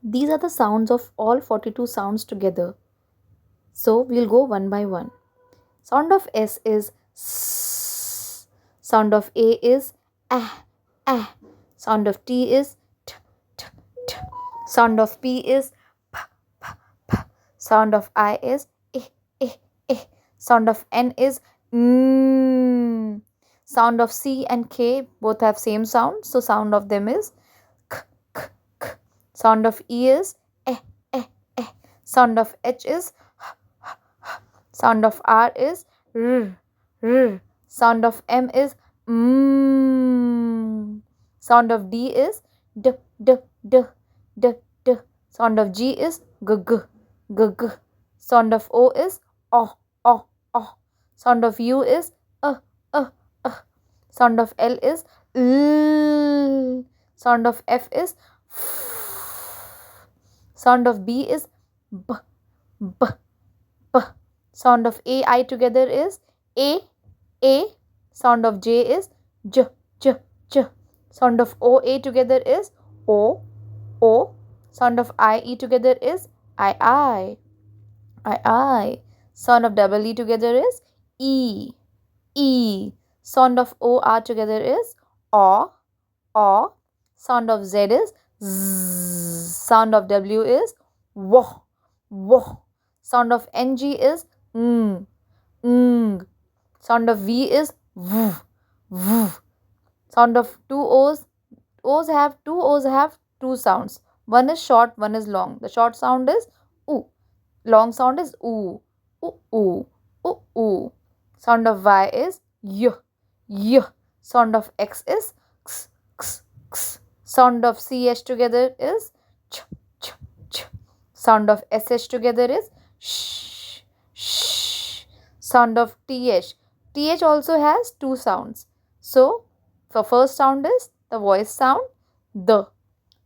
These are the sounds of all 42 sounds together. So we'll go one by one. Sound of S is S. Sound of A is ah, ah. Sound of T is t, t, t. Sound of P is p, p, p. Sound of I is eh, eh, eh. Sound of N is n. Sound of C and K both have same sound, so sound of them is k, k, k. Sound of E is eh, eh, eh. Sound of H is sound of R is r, r. Sound of M is mm. Sound of D is d, d, d, d, d. Sound of G is g, g, g, g. Sound of O is o, o, o. Sound of U is uh. Sound of L is l. Sound of F is f. Sound of B is b, b, b. Sound of A I together is A, A. Sound of J is J, J, J. Sound of O A together is O, O. Sound of I E together is I. Sound of double E together is E, E. Sound of O R together is O. Sound of Z is Z. Sound of W is W, W. Sound of NG is ng, ng. Sound of V is v, v. Sound of two O's have two sounds. One is short, one is long. The short sound is oo. Long sound is oo, oo. Sound of Y is y, y. Sound of X is x, x, x. Sound of CH together is ch, ch, ch. Sound of SH together is sh, sh. Sound of TH also has two sounds. So, the first sound is the voice sound, the.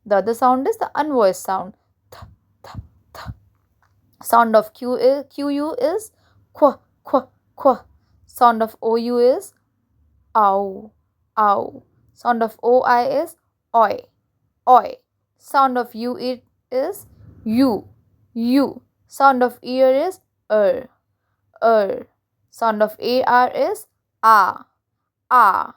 The other sound is the unvoiced sound, th, th, th. Sound of QU is qu, qu, qu. Sound of OU is ow, ow. Sound of OI is oi, oi. Sound of UE is you. Sound of ear is er. Sound of AR is ah, ah.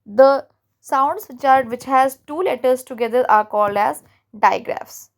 The sounds which has two letters together are called as digraphs.